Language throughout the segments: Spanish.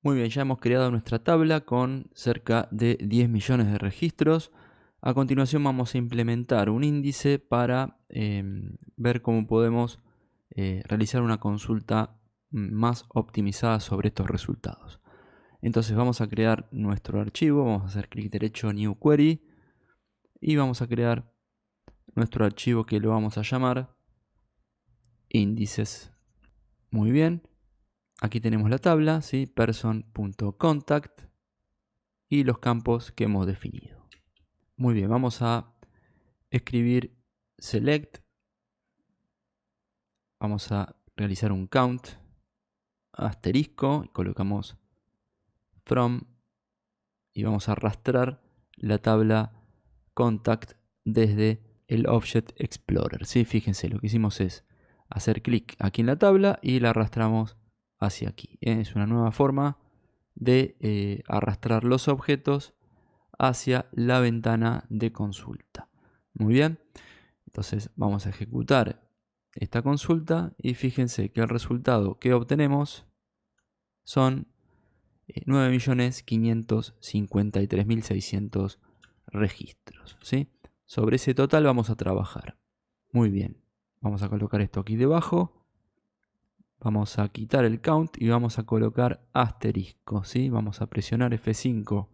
Muy bien, ya hemos creado nuestra tabla con cerca de 10 millones de registros. A continuación vamos a implementar un índice para ver cómo podemos realizar una consulta más optimizada sobre estos resultados. Entonces vamos a crear nuestro archivo, vamos a hacer clic derecho New Query y vamos a crear nuestro archivo que lo vamos a llamar índices. Muy bien. Aquí tenemos la tabla, ¿sí? Person.contact y los campos que hemos definido. Muy bien, vamos a escribir select. Vamos a realizar un count, asterisco, y colocamos from y vamos a arrastrar la tabla contact desde el Object Explorer. ¿Sí? Fíjense, lo que hicimos es hacer clic aquí en la tabla y la arrastramos hacia aquí. Es una nueva forma de arrastrar los objetos hacia la ventana de consulta. Muy bien, entonces vamos a ejecutar esta consulta y fíjense que el resultado que obtenemos son 9.553.600 registros, ¿sí? Sobre ese total vamos a trabajar. Muy bien, vamos a colocar esto aquí debajo. Vamos a quitar el count y vamos a colocar asterisco, ¿sí? Vamos a presionar F5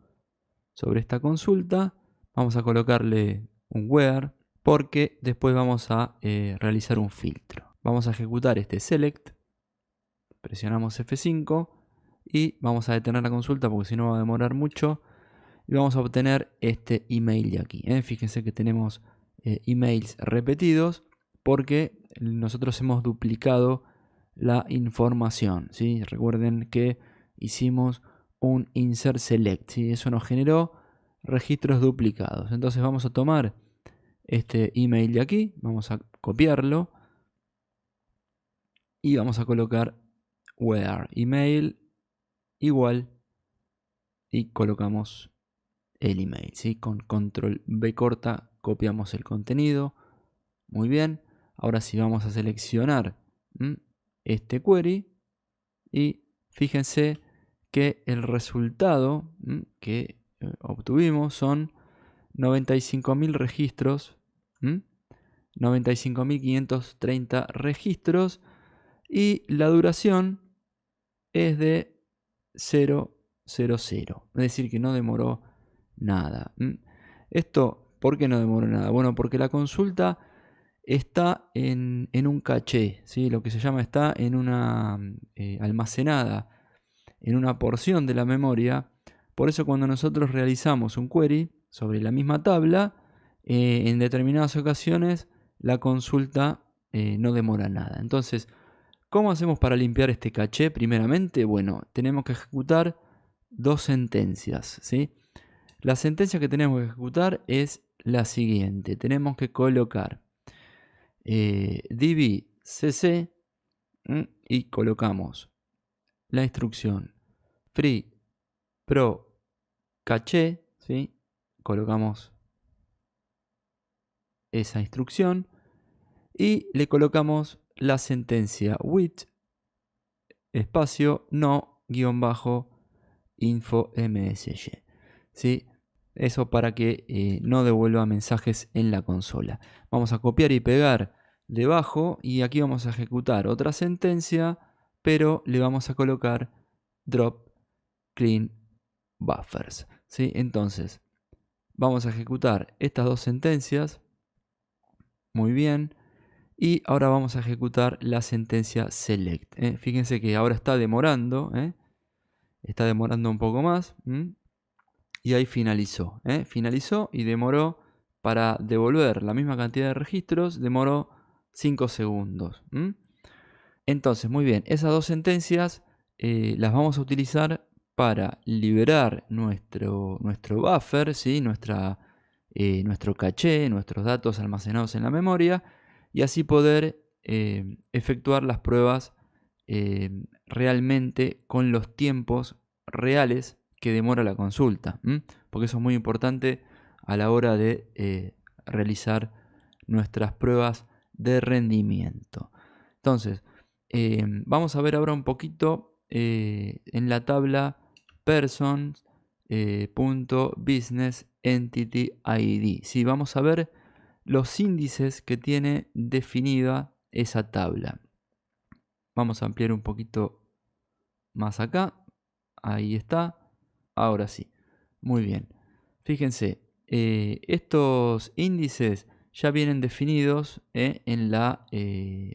sobre esta consulta. Vamos a colocarle un where porque después vamos a realizar un filtro. Vamos a ejecutar este select. Presionamos F5 y vamos a detener la consulta porque si no va a demorar mucho. Y vamos a obtener este email de aquí. Fíjense que tenemos emails repetidos porque nosotros hemos duplicado la información, ¿sí? Recuerden que hicimos un insert select, ¿sí? Eso nos generó registros duplicados. Entonces vamos a tomar este email de aquí, vamos a copiarlo y vamos a colocar where email igual y colocamos el email, ¿sí? Con control B corta copiamos el contenido. Muy bien, ahora sí vamos a seleccionar este query y fíjense que el resultado que obtuvimos son 95.000 registros, 95.530 registros y la duración es de 000, es decir que no demoró nada. Esto, ¿por qué no demoró nada? Bueno, porque la consulta está en un caché, ¿sí? Lo que se llama está en una almacenada en una porción de la memoria. Por eso cuando nosotros realizamos un query sobre la misma tabla, en determinadas ocasiones la consulta no demora nada. Entonces, ¿cómo hacemos para limpiar este caché? Primeramente, bueno, tenemos que ejecutar dos sentencias, ¿sí? La sentencia que tenemos que ejecutar es la siguiente. Tenemos que colocar db cc y colocamos la instrucción free pro caché, ¿sí? Colocamos esa instrucción y le colocamos la sentencia with espacio no guión bajo info msy, ¿sí? Eso para que no devuelva mensajes en la consola. Vamos a copiar y pegar debajo y aquí vamos a ejecutar otra sentencia, pero le vamos a colocar drop clean buffers, ¿sí? Entonces vamos a ejecutar estas dos sentencias. Muy bien. Y ahora vamos a ejecutar la sentencia select. Fíjense que ahora está demorando. Está demorando un poco más. Y ahí finalizó. Finalizó y demoró para devolver la misma cantidad de registros. Demoró 5 segundos. Entonces, muy bien. Esas dos sentencias las vamos a utilizar para liberar nuestro buffer, ¿sí? Nuestro caché, nuestros datos almacenados en la memoria, y así poder efectuar las pruebas realmente con los tiempos reales que demora la consulta, porque eso es muy importante a la hora de realizar nuestras pruebas de rendimiento. Entonces, vamos a ver ahora un poquito en la tabla persons.business entity ID. ¿Sí? Vamos a ver los índices que tiene definida esa tabla. Vamos a ampliar un poquito más acá. Ahí está. Ahora sí. Muy bien. Fíjense, estos índices ya vienen definidos en la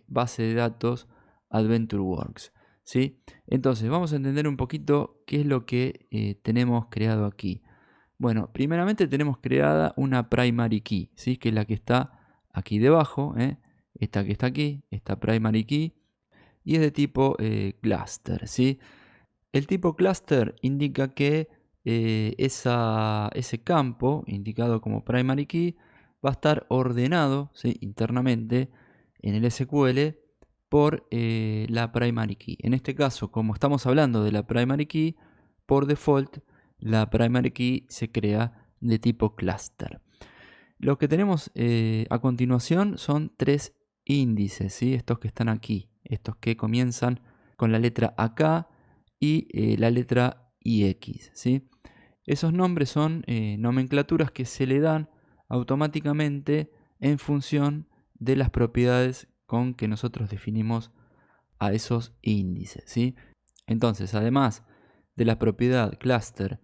base de datos AdventureWorks, ¿sí? Entonces, vamos a entender un poquito qué es lo que tenemos creado aquí. Bueno, primeramente tenemos creada una primary key, ¿sí? Que es la que está aquí debajo, esta que está aquí, esta primary key, y es de tipo cluster, ¿sí? El tipo cluster indica que ese campo, indicado como primary key, va a estar ordenado, ¿sí?, internamente en el SQL por la primary key. En este caso, como estamos hablando de la primary key, por default la primary key se crea de tipo cluster. Lo que tenemos a continuación son 3 índices, ¿sí? Estos que están aquí, estos que comienzan con la letra AK y la letra IX, ¿sí? Esos nombres son nomenclaturas que se le dan automáticamente en función de las propiedades con que nosotros definimos a esos índices, ¿sí? Entonces, además de la propiedad cluster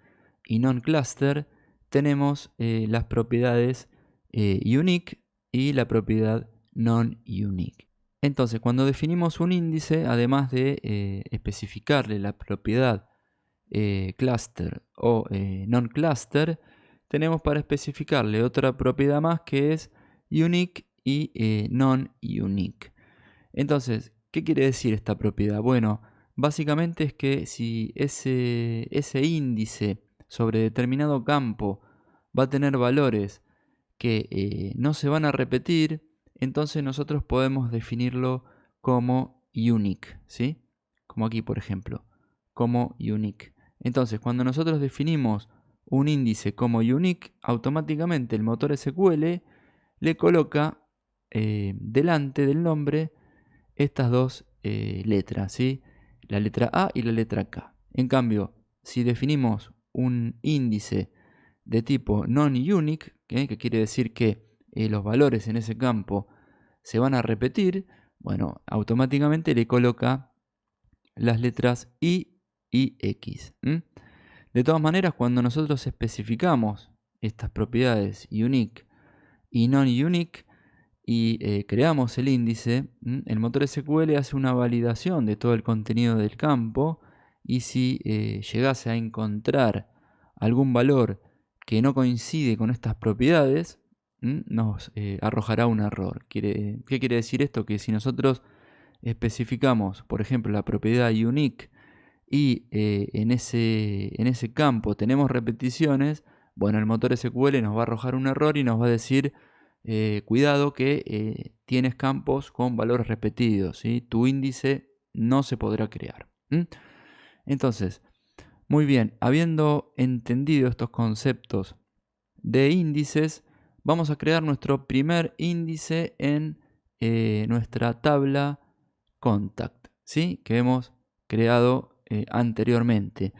y non-cluster, tenemos las propiedades unique y la propiedad non-unique. Entonces, cuando definimos un índice, además de especificarle la propiedad cluster o non-cluster, tenemos para especificarle otra propiedad más que es unique y non-unique. Entonces, ¿qué quiere decir esta propiedad? Bueno, básicamente es que si ese índice sobre determinado campo va a tener valores que no se van a repetir, entonces nosotros podemos definirlo como unique, ¿sí? Como aquí, por ejemplo, como unique. Entonces, cuando nosotros definimos un índice como unique, automáticamente el motor SQL le coloca delante del nombre estas dos letras, ¿sí? La letra A y la letra K. En cambio, si definimos un índice de tipo non-unique, que quiere decir que los valores en ese campo se van a repetir, bueno, automáticamente le coloca las letras I y X. De todas maneras, cuando nosotros especificamos estas propiedades unique y non-unique y creamos el índice, el motor SQL hace una validación de todo el contenido del campo y si llegase a encontrar algún valor que no coincide con estas propiedades, nos arrojará un error. ¿Qué quiere decir esto? Que si nosotros especificamos, por ejemplo, la propiedad unique y en ese campo tenemos repeticiones, bueno, el motor SQL nos va a arrojar un error y nos va a decir, cuidado que tienes campos con valores repetidos, ¿sí? Tu índice no se podrá crear. Entonces, muy bien, habiendo entendido estos conceptos de índices, vamos a crear nuestro primer índice en nuestra tabla contact, ¿sí?, que hemos creado anteriormente.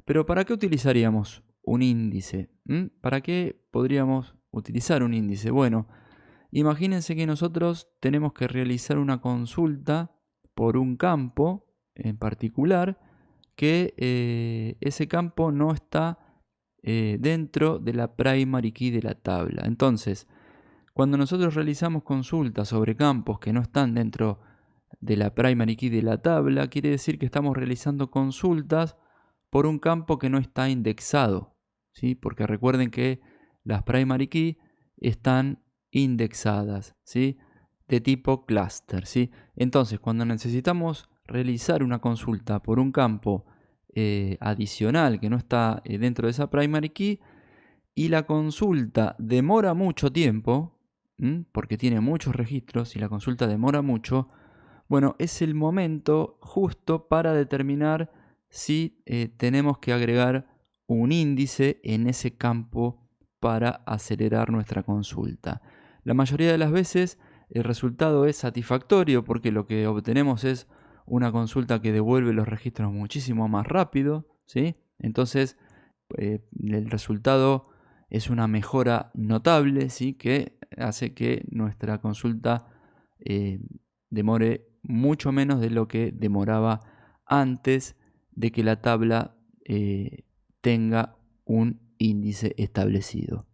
Pero ¿para qué utilizaríamos un índice? ¿Para qué podríamos utilizar un índice? Bueno, imagínense que nosotros tenemos que realizar una consulta por un campo en particular, que ese campo no está dentro de la primary key de la tabla. Entonces, cuando nosotros realizamos consultas sobre campos que no están dentro de la primary key de la tabla, quiere decir que estamos realizando consultas por un campo que no está indexado, ¿sí? Porque recuerden que las primary key están indexadas, ¿sí?, de tipo cluster, ¿sí? Entonces, cuando necesitamos realizar una consulta por un campo adicional que no está dentro de esa primary key y la consulta demora mucho tiempo, porque tiene muchos registros y la consulta demora mucho, bueno, es el momento justo para determinar si tenemos que agregar un índice en ese campo para acelerar nuestra consulta. La mayoría de las veces el resultado es satisfactorio porque lo que obtenemos es una consulta que devuelve los registros muchísimo más rápido, ¿sí? Entonces, el resultado es una mejora notable, ¿sí? Que hace que nuestra consulta demore mucho menos de lo que demoraba antes de que la tabla tenga un índice establecido.